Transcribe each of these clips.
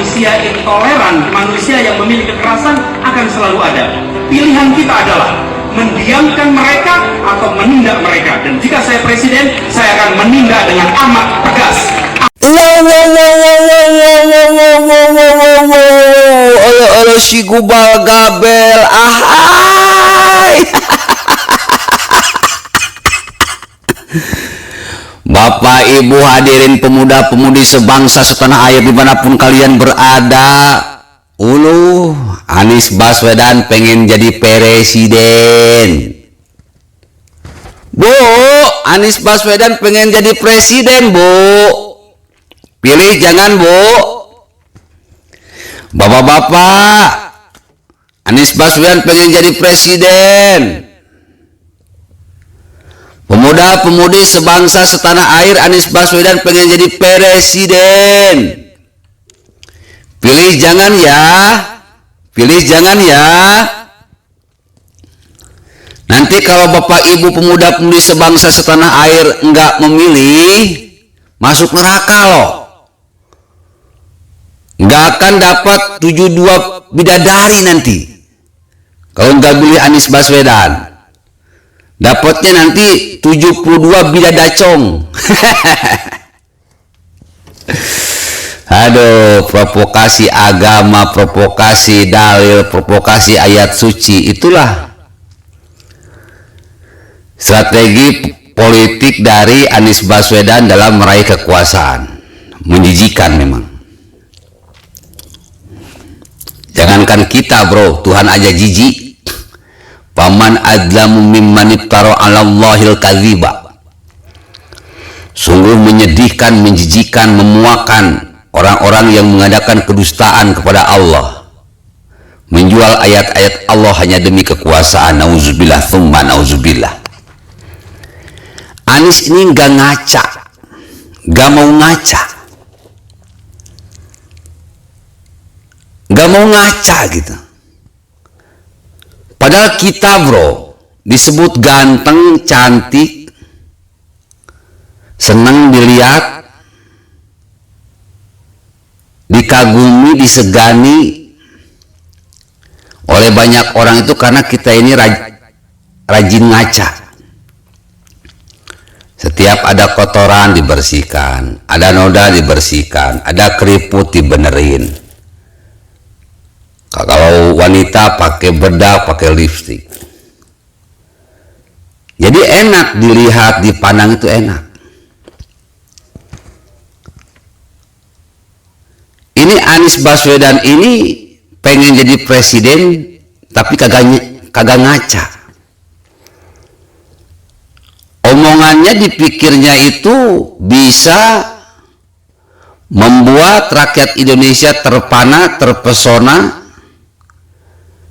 Manusia intoleran, manusia yang memiliki kekerasan akan selalu ada. Pilihan kita adalah mendiamkan mereka atau menindak mereka. Dan jika saya presiden, saya akan menindak dengan amat tegas. Si Gubal Gabel, ahai. Bapak Ibu hadirin pemuda-pemudi sebangsa setanah air dimanapun kalian berada, Anies Baswedan pengen jadi presiden. Bu, Anies Baswedan pengen jadi presiden, Bu. Pilih jangan, Bu. Bapak-bapak, Anies Baswedan pengen jadi presiden. Pemuda-pemudi sebangsa setanah air, Anies Baswedan pengen jadi presiden. Pilih jangan ya. Pilih jangan ya. Nanti kalau Bapak Ibu pemuda-pemudi sebangsa setanah air enggak memilih, masuk neraka loh. Enggak akan dapat 72 bidadari nanti. Kalau enggak pilih Anies Baswedan. Dapatnya nanti 72 bidadacong. Aduh, provokasi agama, provokasi dalil, provokasi ayat suci. Itulah strategi politik dari Anies Baswedan dalam meraih kekuasaan. Menjijikan memang. Jangankan kita, bro, Tuhan aja jijik. Paman adlamu mimman iftara 'ala Allahil kadziba. Sungguh menyedihkan, menjijikan, memuakan orang-orang yang mengadakan kedustaan kepada Allah, menjual ayat-ayat Allah hanya demi kekuasaan. Nauzubillah tsumma nauzubillah. Anies ini nggak ngaca, nggak mau ngaca, nggak mau ngaca gitu. Padahal kita, bro, disebut ganteng, cantik, senang dilihat, dikagumi, disegani oleh banyak orang itu karena kita ini rajin ngaca. Setiap ada kotoran dibersihkan, ada noda dibersihkan, ada keriput dibenerin. Kalau wanita pakai bedak, pakai lipstik. Jadi enak dilihat, dipandang itu enak. Ini Anies Baswedan ini pengen jadi presiden tapi kagak ngaca. Omongannya dipikirnya itu bisa membuat rakyat Indonesia terpana, terpesona,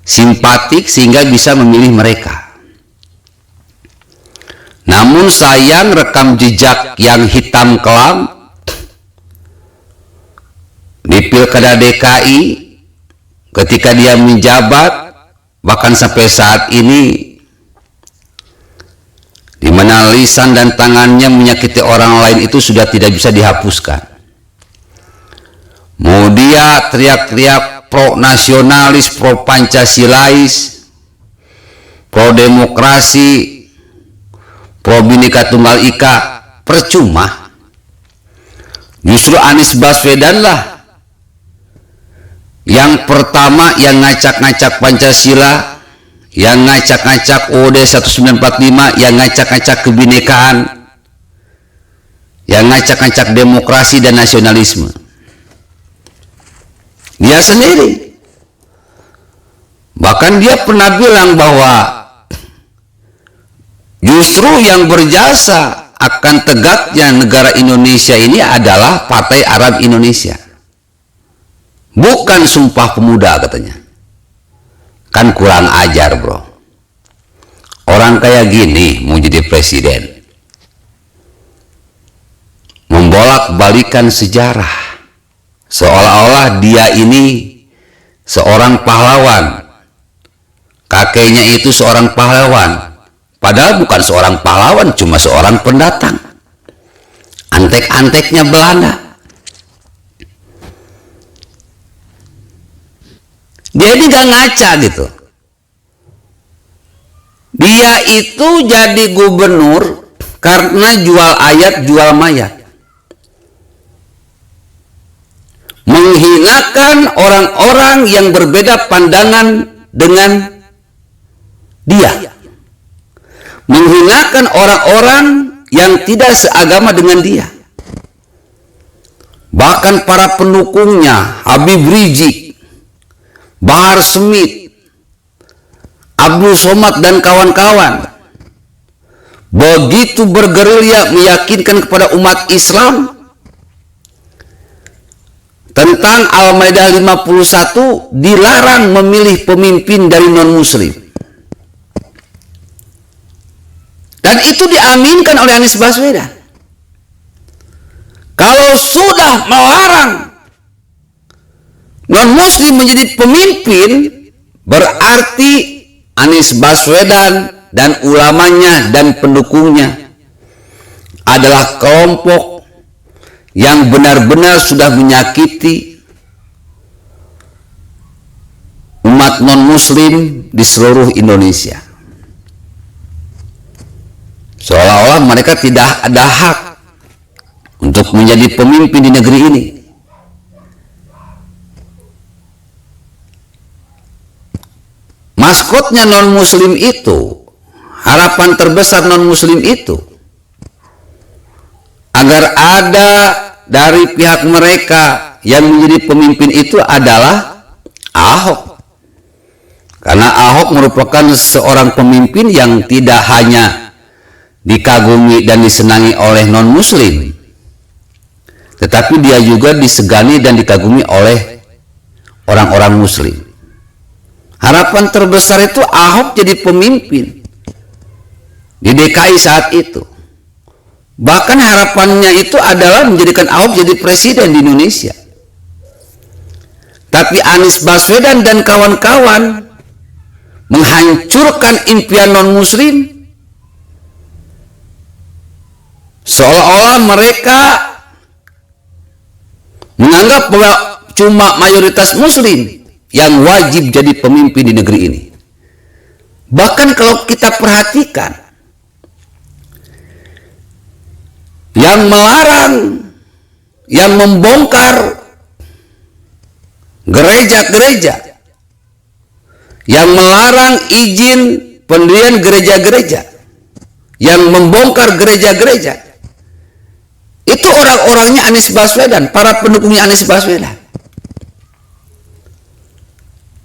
simpatik sehingga bisa memilih mereka. Namun sayang rekam jejak yang hitam kelam di Pilkada DKI ketika dia menjabat, bahkan sampai saat ini, di mana lisan dan tangannya menyakiti orang lain itu sudah tidak bisa dihapuskan. Mau dia teriak-teriak pro nasionalis, pro pancasilais, pro demokrasi, pro Bhinneka Tunggal Ika, percuma. Justru Anies Baswedan lah yang pertama yang ngacak-ngacak Pancasila, yang ngacak-ngacak UUD 1945, yang ngacak-ngacak kebinekaan, yang ngacak-ngacak demokrasi dan nasionalisme. Dia sendiri. Bahkan dia pernah bilang bahwa justru yang berjasa akan tegaknya negara Indonesia ini adalah Partai Arab Indonesia. Bukan Sumpah Pemuda katanya. Kan kurang ajar, bro. Orang kayak gini mau jadi presiden. Membolak-balikan sejarah. Seolah-olah dia ini seorang pahlawan. Kakeknya itu seorang pahlawan. Padahal bukan seorang pahlawan, cuma seorang pendatang. Antek-anteknya Belanda. Dia ini gak ngaca gitu. Dia itu jadi gubernur karena jual ayat, jual mayat. Menghinakan orang-orang yang berbeda pandangan dengan dia. Menghinakan orang-orang yang tidak seagama dengan dia. Bahkan para pendukungnya, Habib Rizik, Bahar Smith, Abdul Somad dan kawan-kawan, begitu bergerilya meyakinkan kepada umat Islam tentang Al-Maidah 51 dilarang memilih pemimpin dari non-muslim. Dan itu diaminkan oleh Anies Baswedan. Kalau sudah melarang non-muslim menjadi pemimpin, berarti Anies Baswedan dan ulamanya dan pendukungnya adalah kelompok yang benar-benar sudah menyakiti umat non-muslim di seluruh Indonesia. Seolah-olah mereka tidak ada hak untuk menjadi pemimpin di negeri ini. Maskotnya non-muslim itu, harapan terbesar non-muslim itu, agar ada dari pihak mereka yang menjadi pemimpin itu adalah Ahok. Karena Ahok merupakan seorang pemimpin yang tidak hanya dikagumi dan disenangi oleh non-muslim, tetapi dia juga disegani dan dikagumi oleh orang-orang muslim. Harapan terbesar itu Ahok jadi pemimpin di DKI saat itu. Bahkan harapannya itu adalah menjadikan Ahok jadi presiden di Indonesia. Tapi Anies Baswedan dan kawan-kawan menghancurkan impian non-muslim, seolah-olah mereka menganggap bahwa cuma mayoritas muslim yang wajib jadi pemimpin di negeri ini. Bahkan kalau kita perhatikan, yang melarang, yang membongkar gereja-gereja, yang melarang izin pendirian gereja-gereja, yang membongkar gereja-gereja, itu orang-orangnya Anies Baswedan, para pendukungnya Anies Baswedan.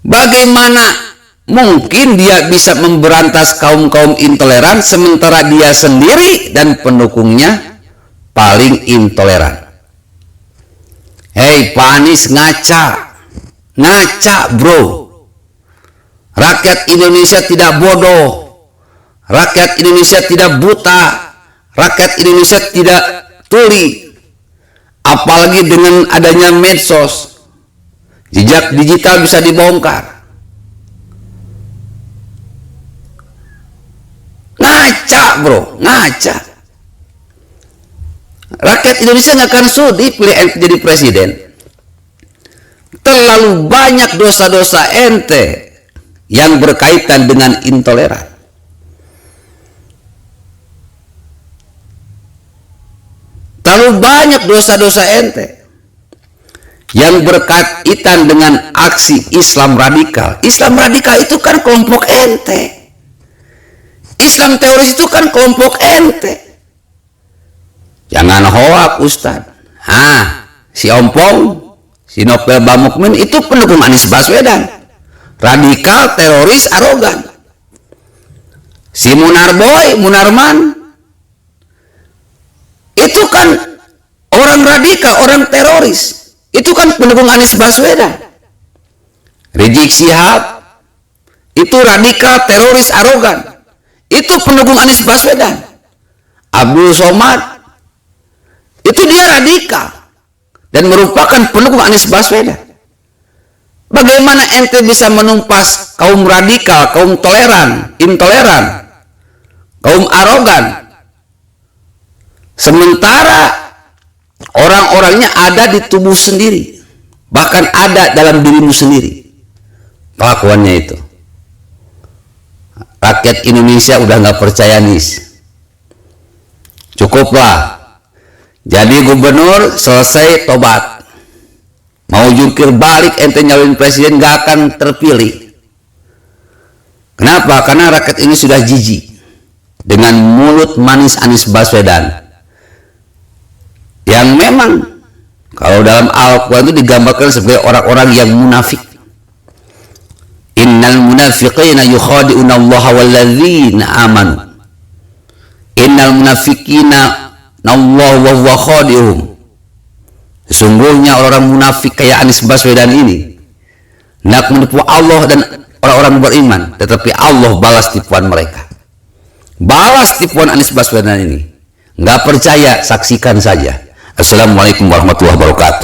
Bagaimana mungkin dia bisa memberantas kaum-kaum intoleran sementara dia sendiri dan pendukungnya paling intoleran? Hei Pak Anies, ngaca bro. Rakyat Indonesia tidak bodoh, rakyat Indonesia tidak buta, rakyat Indonesia tidak tuli. Apalagi dengan adanya medsos, jejak digital bisa dibongkar. Ngaca bro, ngaca. Rakyat Indonesia nggak akan sudi pilih ente jadi presiden. Terlalu banyak dosa-dosa ente yang berkaitan dengan intoleran. Terlalu banyak dosa-dosa ente yang berkaitan dengan aksi Islam radikal. Islam radikal itu kan kelompok ente. Islam teroris itu kan kelompok ente. Jangan hoak Ustadz. Si Ompong, si Nopel Bamukmin itu pendukung Anies Baswedan. Radikal, teroris, arogan. Si Munarman itu kan orang radikal, orang teroris. Itu kan pendukung Anies Baswedan. Rizik Syihab itu radikal, teroris, arogan. Itu pendukung Anies Baswedan. Abdul Somad itu dia radikal dan merupakan pendukung Anies Baswedan. Bagaimana ente bisa menumpas kaum radikal, kaum toleran, intoleran, kaum arogan, sementara orang-orangnya ada di tubuh sendiri, bahkan ada dalam dirimu sendiri. kelakuannya itu. Rakyat Indonesia udah nggak percaya NIS. Cukuplah. Jadi gubernur selesai tobat. Mau jungkir balik ente nyalin presiden gak akan terpilih. Kenapa? Karena rakyat ini sudah jijik dengan mulut manis Anies Baswedan. Yang memang kalau dalam Al-Quran itu digambarkan sebagai orang-orang yang munafik. Innal munafiqina yukhadi'una Allah walladzina amanu. Innal munafiqina nallahu wa huwa khadi'uhum. Sesungguhnya orang-orang munafik kayak Anies Baswedan ini nak menipu Allah dan orang-orang beriman, tetapi Allah balas tipuan mereka. Balas tipuan Anies Baswedan ini. Nggak percaya, saksikan saja. Assalamualaikum warahmatullahi wabarakatuh.